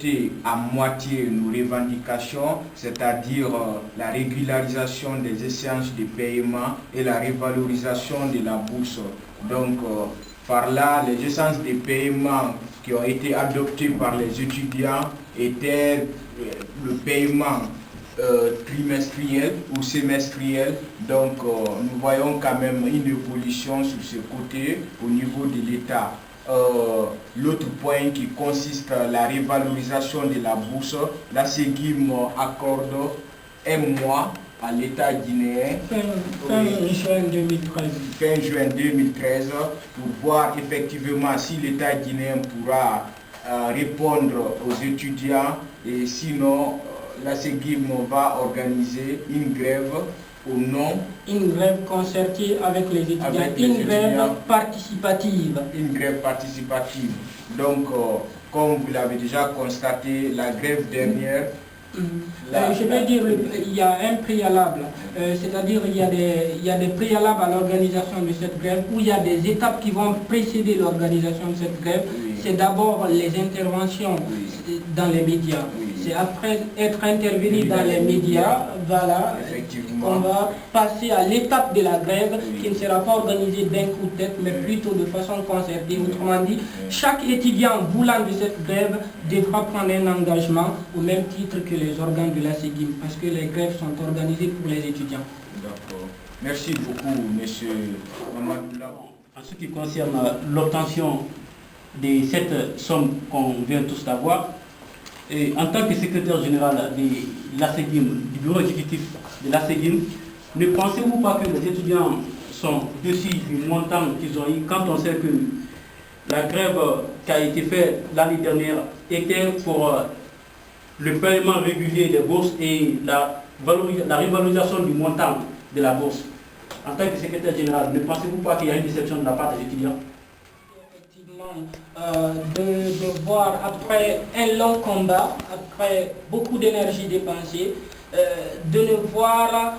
adopté à moitié nos revendications, c'est-à-dire la régularisation des échéances de paiement et la revalorisation de la bourse. Donc, par là, les échéances de paiement qui ont été adoptées par les étudiants étaient le paiement trimestriel ou semestriel. Donc, nous voyons quand même une évolution sur ce côté au niveau de l'État. L'autre point qui consiste à la revalorisation de la bourse, la SEGIM accorde un mois à l'État guinéen fin juin 2013. Fin juin 2013 pour voir effectivement si l'État guinéen pourra répondre aux étudiants, et sinon la SEGIM va organiser une grève au nom. Une grève concertée avec les étudiants, grève participative. Une grève participative. Donc, comme vous l'avez déjà constaté, la grève dernière... je veux dire, il y a un préalable, c'est-à-dire il y a des préalables à l'organisation de cette grève, où il y a des étapes qui vont précéder l'organisation de cette grève. Oui. C'est d'abord les interventions dans les médias. C'est après être intervenu dans les médias, voilà, on va passer à l'étape de la grève qui ne sera pas organisée d'un coup de tête, mais plutôt de façon concertée. Autrement dit, chaque étudiant voulant de cette grève devra prendre un engagement au même titre que les organes de la SEGIM, parce que les grèves sont organisées pour les étudiants. D'accord. Merci beaucoup, monsieur Mamadou. En ce qui concerne l'obtention de cette somme qu'on vient tous d'avoir, et en tant que secrétaire général de la SEGIM, du bureau exécutif de la SEGIM, ne pensez-vous pas que les étudiants sont dessus du montant qu'ils ont eu quand on sait que la grève qui a été faite l'année dernière était pour le paiement régulier des bourses et la revalorisation du montant de la bourse? En tant que secrétaire général, ne pensez-vous pas qu'il y a une déception de la part des étudiants? De voir après un long combat, après beaucoup d'énergie dépensée, de ne voir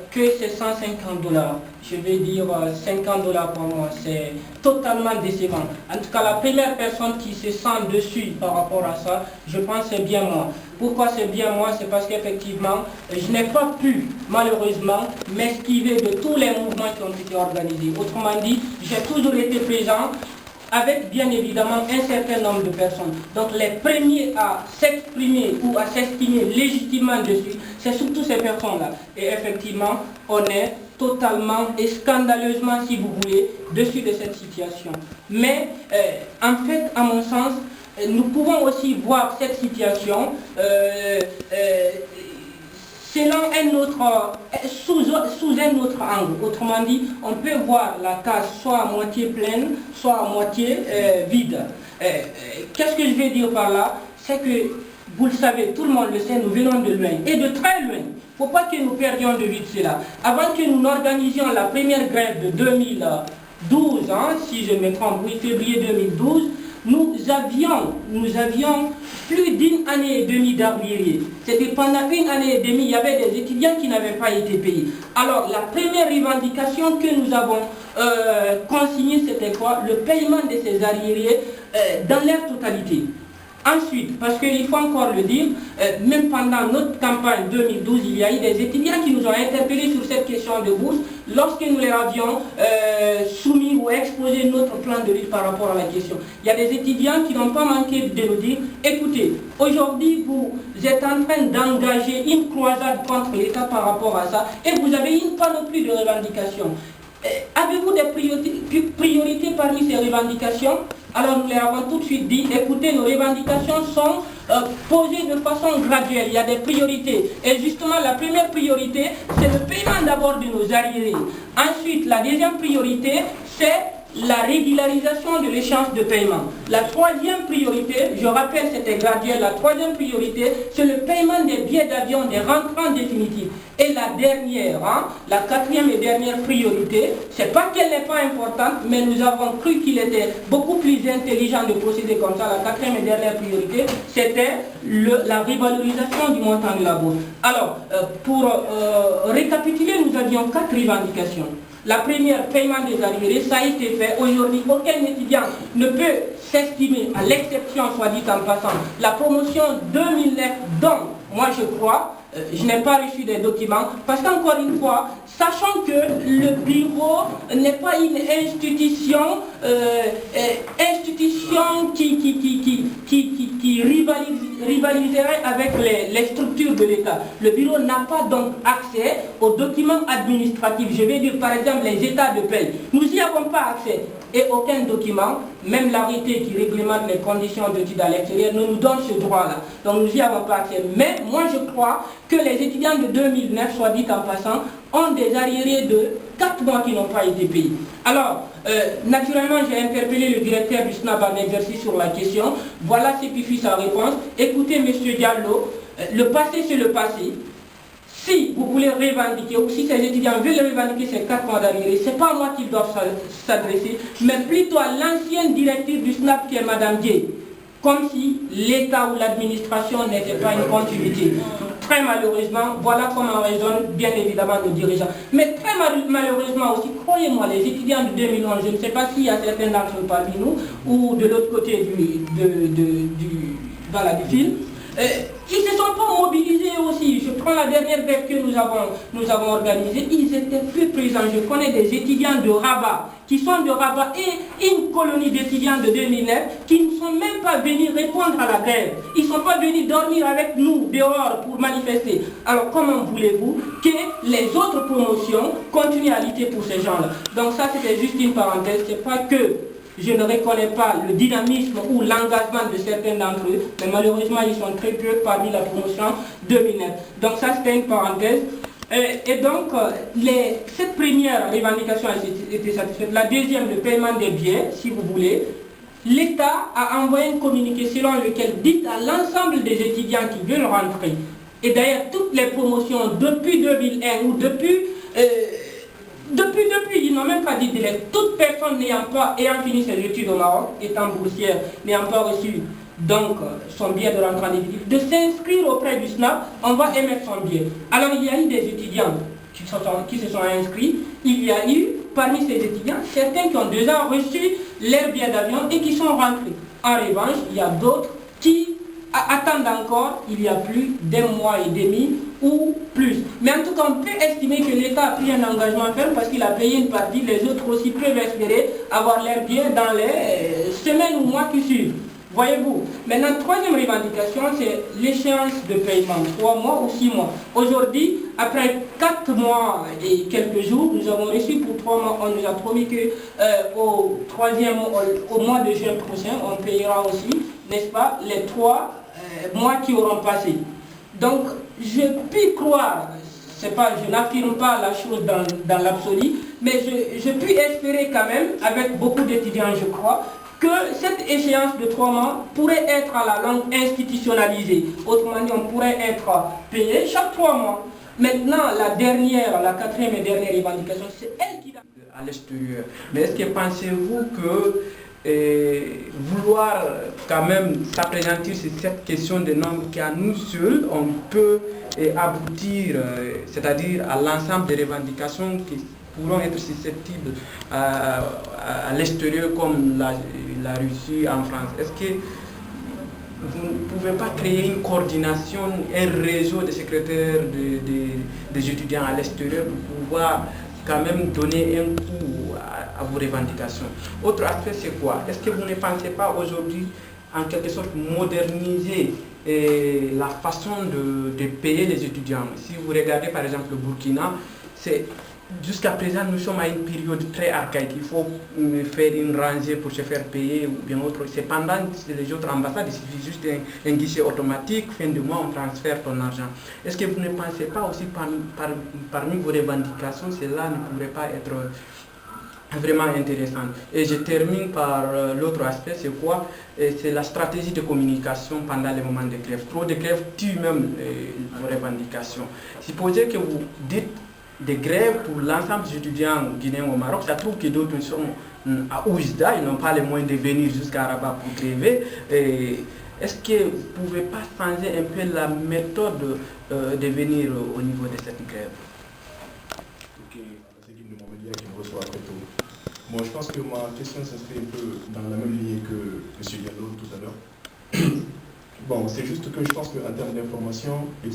que ces $150. Je vais dire $50 par mois, c'est totalement décevant. En tout cas, la première personne qui se sent dessus par rapport à ça, je pense c'est bien moi. Pourquoi c'est bien moi? C'est parce qu'effectivement, je n'ai pas pu, malheureusement, m'esquiver de tous les mouvements qui ont été organisés. Autrement dit, j'ai toujours été présent avec bien évidemment un certain nombre de personnes. Donc les premiers à s'exprimer ou à s'estimer légitimement dessus, c'est surtout ces personnes-là. Et effectivement, on est totalement et scandaleusement, si vous voulez, dessus de cette situation. Mais en fait, à mon sens, nous pouvons aussi voir cette situation selon un autre, sous un autre angle. Autrement dit, on peut voir la case soit à moitié pleine, soit à moitié vide. Qu'est-ce que je veux dire par là? C'est que, vous le savez, tout le monde le sait, nous venons de loin, et de très loin. Il ne faut pas que nous perdions de vue cela. Avant que nous n'organisions la première grève de 2012, si je me trompe, oui, février 2012, nous avions plus d'une année et demie d'arriérés. C'était pendant une année et demie, il y avait des étudiants qui n'avaient pas été payés. Alors, la première revendication que nous avons consignée, c'était quoi? Le paiement de ces arriérés dans leur totalité. Ensuite, parce qu'il faut encore le dire, même pendant notre campagne 2012, il y a eu des étudiants qui nous ont interpellés sur cette question de bourse lorsque nous leur avions soumis ou exposé notre plan de lutte par rapport à la question. Il y a des étudiants qui n'ont pas manqué de nous dire, écoutez, aujourd'hui vous êtes en train d'engager une croisade contre l'État par rapport à ça et vous avez une panoplie de revendications. Avez-vous des priorités parmi ces revendications? Alors nous leur avons tout de suite dit, écoutez, nos revendications sont posées de façon graduelle, il y a des priorités. Et justement, la première priorité, c'est le paiement d'abord de nos arriérés. Ensuite, la deuxième priorité, c'est la régularisation de l'échéance de paiement. La troisième priorité, je rappelle c'était graduel, la troisième priorité, c'est le paiement des billets d'avion des rentrants définitifs. Et la dernière, la quatrième et dernière priorité, c'est pas qu'elle n'est pas importante, mais nous avons cru qu'il était beaucoup plus intelligent de procéder comme ça. La quatrième et dernière priorité, c'était la revalorisation du montant de la bourse. Alors, pour récapituler, nous avions 4 revendications. La première, paiement des arriérés, ça a été fait. Aujourd'hui, aucun étudiant ne peut s'estimer, à l'exception, soit dit en passant, la promotion 2009 dont, moi je crois, je n'ai pas reçu des documents, parce qu'encore une fois, sachant que le bureau n'est pas une institution, qui rivaliserait avec les structures de l'État. Le bureau n'a pas donc accès aux documents administratifs, je vais dire par exemple les états de paie. Nous n'y avons pas accès. Et aucun document, même l'arrêté qui réglemente les conditions d'études à l'extérieur, ne nous donne ce droit-là. Donc nous n'y avons pas accès. Mais moi je crois que les étudiants de 2009, soit dit en passant, ont des arriérés de 4 mois qui n'ont pas été payés. Alors, naturellement, j'ai interpellé le directeur du SNAP en exercice sur la question. Voilà ce qui fut sa réponse. Écoutez, M. Diallo, le passé c'est le passé. Si vous voulez revendiquer, ou si ces étudiants veulent revendiquer ces 4 mois d'arriérés, ce n'est pas à moi qu'ils doivent s'adresser, mais plutôt à l'ancienne directrice du SNAP qui est Mme Dié. Comme si l'État ou l'administration n'était pas une continuité. Très malheureusement, voilà comment raisonnent bien évidemment nos dirigeants. Mais très malheureusement aussi, croyez-moi, les étudiants de 2011, je ne sais pas s'il y a certains d'entre eux parmi nous, ou de l'autre côté du fil, ils ne se sont pas mobilisés aussi. Je prends la dernière grève que nous avons organisée, ils étaient peu présents. Je connais des étudiants de Rabat, qui sont de Rabat, et une colonie d'étudiants de 2009 qui ne sont même pas venus répondre à la grève. Ils ne sont pas venus dormir avec nous dehors pour manifester. Alors comment voulez-vous que les autres promotions continuent à lutter pour ces gens-là? Donc ça c'était juste une parenthèse, c'est pas que je ne reconnais pas le dynamisme ou l'engagement de certains d'entre eux, mais malheureusement ils sont très peu parmi la promotion 2009. Donc ça c'était une parenthèse. Et donc, cette première revendication a été satisfaite. La deuxième, le paiement des biens, si vous voulez. L'État a envoyé un communiqué selon lequel dit à l'ensemble des étudiants qui veulent rentrer, et d'ailleurs toutes les promotions depuis 2001 ou depuis, ils n'ont même pas dit délai, toute personne ayant fini ses études au Maroc, étant boursière, n'ayant pas reçu donc son billet de rentrée en définitive, de s'inscrire auprès du SNAP, on va émettre son billet. Alors il y a eu des étudiants qui se sont inscrits, il y a eu parmi ces étudiants certains qui ont déjà reçu leur billet d'avion et qui sont rentrés. En revanche, il y a d'autres qui attendent encore, il y a plus d'un mois et demi ou plus. Mais en tout cas, on peut estimer que l'État a pris un engagement ferme parce qu'il a payé une partie, les autres aussi peuvent espérer avoir leur billet dans les semaines ou mois qui suivent. Voyez-vous. Maintenant, troisième revendication, c'est l'échéance de paiement, 3 mois ou 6 mois. Aujourd'hui, après 4 mois et quelques jours, nous avons reçu pour 3 mois, on nous a promis que au mois de juin prochain, on payera aussi, n'est-ce pas, les 3 mois qui auront passé. Donc, je puis croire, je n'affirme pas la chose dans l'absolu, mais je puis espérer quand même, avec beaucoup d'étudiants, je crois, que cette échéance de 3 mois pourrait être à la longue institutionnalisée. Autrement dit, on pourrait être payé chaque 3 mois. Maintenant, la 4e et dernière revendication, c'est elle qui... À l'extérieur. Mais est-ce que pensez-vous que vouloir quand même s'appréhendir sur cette question des nombres qu'à nous seuls, on peut aboutir, c'est-à-dire à l'ensemble des revendications qui pourront être susceptibles à l'extérieur comme la Russie en France. Est-ce que vous ne pouvez pas créer une coordination, un réseau de secrétaires des étudiants à l'extérieur pour pouvoir quand même donner un coup à vos revendications? Autre aspect, c'est quoi? Est-ce que vous ne pensez pas aujourd'hui en quelque sorte moderniser la façon de payer les étudiants? Si vous regardez par exemple le Burkina, jusqu'à présent, nous sommes à une période très archaïque. Il faut faire une rangée pour se faire payer ou bien autre. Cependant, les autres ambassades, il suffit juste un guichet automatique. Fin de mois, on transfère ton argent. Est-ce que vous ne pensez pas aussi parmi vos revendications, cela ne pourrait pas être vraiment intéressant? Et je termine par l'autre aspect, c'est quoi? C'est la stratégie de communication pendant les moments de grève. Trop de grèves tuent même vos revendications. Supposez que vous dites des grèves pour l'ensemble des étudiants guinéens au Maroc, ça trouve que d'autres sont à Oujda, ils n'ont pas les moyens de venir jusqu'à Rabat pour gréver. Est-ce que vous ne pouvez pas changer un peu la méthode de venir au niveau de cette grève? Séguine de Montmédia qui me reçoit très tôt. Bon, je pense que ma question s'inscrit un peu dans la même lignée que M. Diallo tout à l'heure. Bon, c'est juste que je pense qu'en termes d'information, il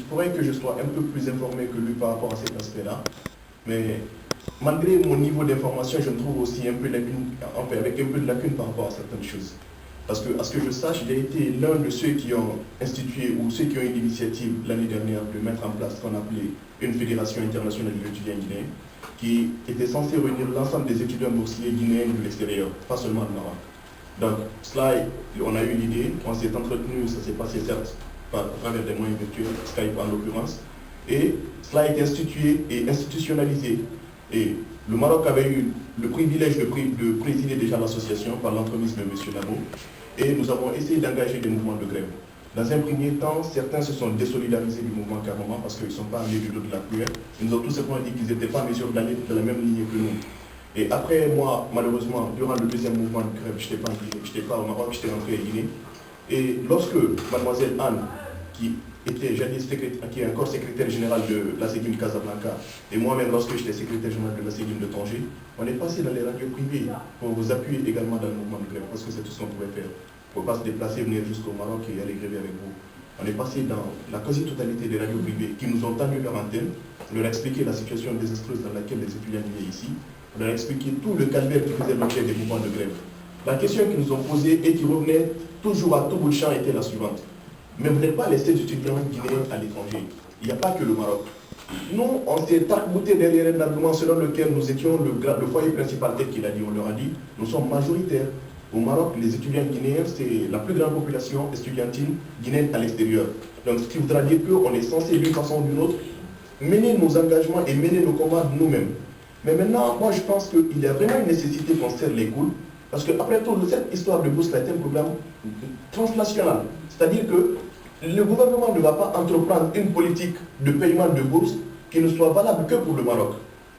pourrait que je sois un peu plus informé que lui par rapport à cet aspect-là. Mais malgré mon niveau d'information, je me trouve aussi un peu avec un peu de lacune par rapport à certaines choses. Parce que, à ce que je sache, j'ai été l'un de ceux qui ont institué ou ceux qui ont eu l'initiative l'année dernière de mettre en place ce qu'on appelait une fédération internationale des étudiants guinéens, qui était censée réunir l'ensemble des étudiants boursiers guinéens de l'extérieur, pas seulement du Maroc. Donc, cela, on a eu l'idée, on s'est entretenu, ça s'est passé certes par travers des moyens virtuels, Skype en l'occurrence, et cela a été institué et institutionnalisé. Et le Maroc avait eu le privilège de présider déjà l'association par l'entremise de M. Labo, et nous avons essayé d'engager des mouvements de grève. Dans un premier temps, certains se sont désolidarisés du mouvement carrément parce qu'ils ne sont pas allés du dos de la pluie. Ils nous ont tout simplement dit qu'ils n'étaient pas en mesure d'aller de la même ligne que nous. Et après, moi, malheureusement, durant le deuxième mouvement de grève, je n'étais pas au Maroc, j'étais rentré à Guinée. Et lorsque mademoiselle Anne, qui était jadis qui est encore secrétaire générale de la Séguine de Casablanca, et moi-même, lorsque j'étais secrétaire général de la Séguine de Tanger, on est passé dans les radios privées pour vous appuyer également dans le mouvement de grève, parce que c'est tout ce qu'on pouvait faire. Il ne faut pas se déplacer, venir jusqu'au Maroc et aller gréver avec vous. On est passé dans la quasi-totalité des radios privées qui nous ont tendu leur antenne, on leur a expliqué la situation désastreuse dans laquelle les étudiants vivaient ici, on leur a expliqué tout le calvaire qui faisait l'objet des mouvements de grève. La question qu'ils nous ont posée et qui revenait toujours à tout bout de champ était la suivante. Mais vous n'êtes pas les seuls étudiants guinéens à l'étranger. Il n'y a pas que le Maroc. Nous, on s'est arc-bouté derrière un argument selon lequel nous étions le foyer principal, tel qu'il a dit, on leur a dit, nous sommes majoritaires. Au Maroc, les étudiants guinéens, c'est la plus grande population estudiantine guinéenne à l'extérieur. Donc, ce qui voudra dire qu'on est censé, d'une façon ou d'une autre, mener nos engagements et mener nos combats nous-mêmes. Mais maintenant, moi, je pense qu'il y a vraiment une nécessité qu'on se serre les coudes, parce qu'après tout, cette histoire de bourse est un problème transnational. C'est-à-dire que le gouvernement ne va pas entreprendre une politique de paiement de bourse qui ne soit valable que pour le Maroc.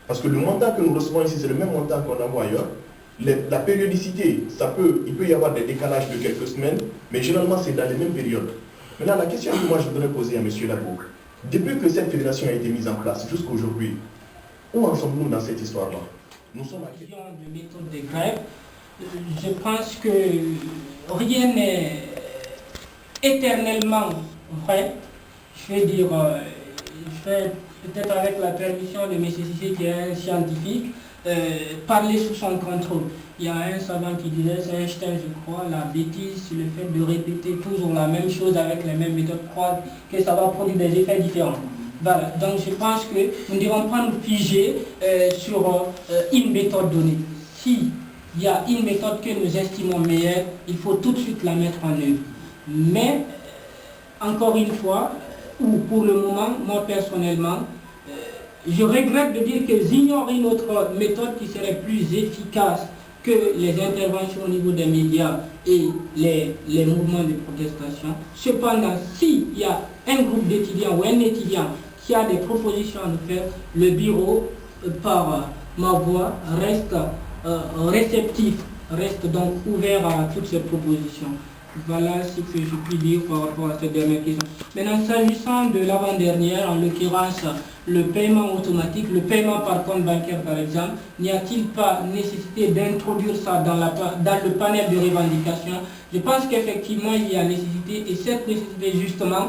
Parce que le montant que nous recevons ici, c'est le même montant qu'on envoie ailleurs. La périodicité, il peut y avoir des décalages de quelques semaines, mais généralement c'est dans les mêmes périodes. Maintenant, la question que moi je voudrais poser à M. Labo, depuis que cette fédération a été mise en place jusqu'à aujourd'hui, où en sommes-nous dans cette histoire-là? Nous sommes à quel... de méthode de grève, je pense que rien n'est éternellement vrai. Je vais dire, peut-être avec la permission de M. Sissé qui est un scientifique, parler sous son contrôle. Il y a un savant qui disait, c'est Einstein je crois, la bêtise, c'est le fait de répéter toujours la même chose avec les mêmes méthodes, croire que ça va produire des effets différents. Voilà, donc je pense que nous ne devons pas nous figer sur une méthode donnée. Si il y a une méthode que nous estimons meilleure, il faut tout de suite la mettre en œuvre. Mais, encore une fois, ou pour le moment, moi personnellement, je regrette de dire que j'ignore une autre méthode qui serait plus efficace que les interventions au niveau des médias et les mouvements de protestation. Cependant, s'il y a un groupe d'étudiants ou un étudiant qui a des propositions à nous faire, le bureau, par ma voix, reste réceptif, reste donc ouvert à toutes ces propositions. Voilà ce que je puis dire par rapport à cette dernière question. Maintenant, s'agissant de l'avant-dernière, en l'occurrence le paiement automatique, le paiement par compte bancaire par exemple, n'y a-t-il pas nécessité d'introduire ça dans le panel de revendications? Je pense qu'effectivement il y a nécessité, et cette nécessité justement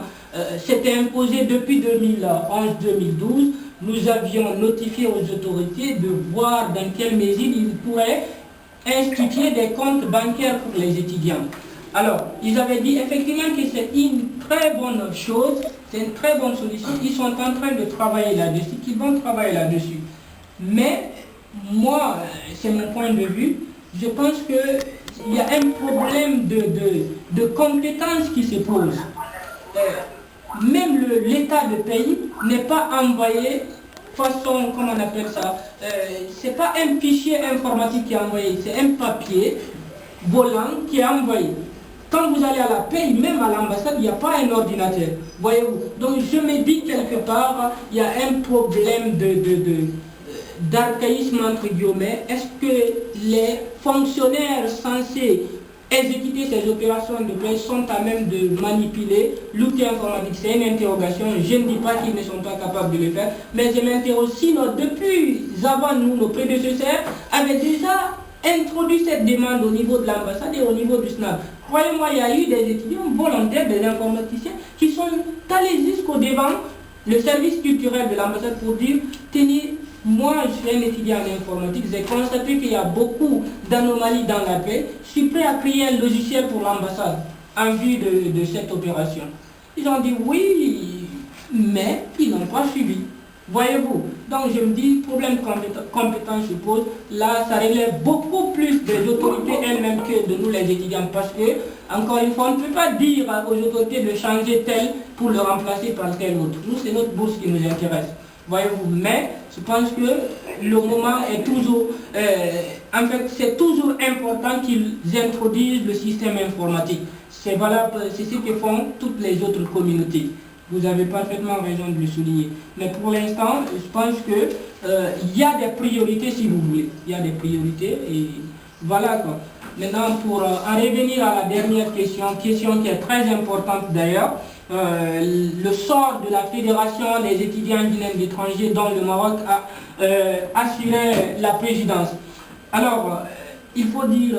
s'était imposée depuis 2011-2012. Nous avions notifié aux autorités de voir dans quelle mesure ils pourraient instituer des comptes bancaires pour les étudiants. Alors, ils avaient dit effectivement que c'est une très bonne chose, c'est une très bonne solution. Ils sont en train de travailler là-dessus, qu'ils vont travailler là-dessus. Mais, moi, c'est mon point de vue, je pense qu'il y a un problème de compétence qui se pose. Même l'état de pays n'est pas envoyé façon, comment on appelle ça, c'est pas un fichier informatique qui est envoyé, c'est un papier volant qui est envoyé. Quand vous allez à la paix, même à l'ambassade, il n'y a pas un ordinateur. Voyez-vous. Donc je me dis quelque part, il y a un problème d'archaïsme entre guillemets. Est-ce que les fonctionnaires censés exécuter ces opérations de paix sont à même de manipuler l'outil informatique? C'est une interrogation. Je ne dis pas qu'ils ne sont pas capables de le faire, mais je m'interroge sinon depuis avant nous, nos prédécesseurs avaient déjà introduit cette demande au niveau de l'ambassade et au niveau du SNAP. Croyez-moi, il y a eu des étudiants volontaires, des informaticiens qui sont allés jusqu'au devant le service culturel de l'ambassade pour dire, tenez, moi je suis un étudiant en informatique, j'ai constaté qu'il y a beaucoup d'anomalies dans la paix, je suis prêt à créer un logiciel pour l'ambassade en vue de cette opération. Ils ont dit oui, mais ils n'ont pas suivi. Voyez-vous, donc je me dis, problème de compétence se pose, là ça relève beaucoup plus des autorités elles-mêmes que de nous les étudiants, parce que, encore une fois, on ne peut pas dire aux autorités de changer tel pour le remplacer par tel autre. Nous, c'est notre bourse qui nous intéresse, voyez-vous, mais je pense que le moment est toujours, en fait, c'est toujours important qu'ils introduisent le système informatique. C'est valable, c'est ce que font toutes les autres communautés. Vous avez parfaitement raison de le souligner. Mais pour l'instant, je pense qu'il y a des priorités, si vous voulez. Il y a des priorités et voilà quoi. Maintenant, pour en revenir à la dernière question qui est très importante d'ailleurs, le sort de la Fédération des étudiants guinéens d'étrangers dont le Maroc a assuré la présidence. Alors, il faut dire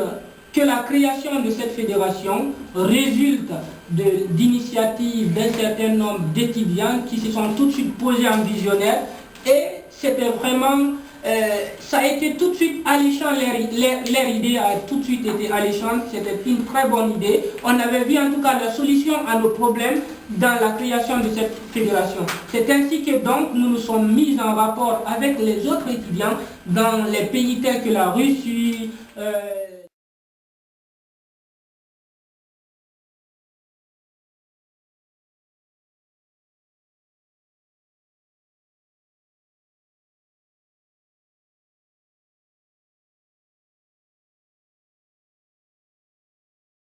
que la création de cette fédération résulte d'initiatives d'un certain nombre d'étudiants qui se sont tout de suite posés en visionnaire et c'était vraiment, ça a été tout de suite alléchant, leur idée a tout de suite été alléchante, c'était une très bonne idée. On avait vu en tout cas la solution à nos problèmes dans la création de cette fédération. C'est ainsi que donc nous nous sommes mis en rapport avec les autres étudiants dans les pays tels que la Russie,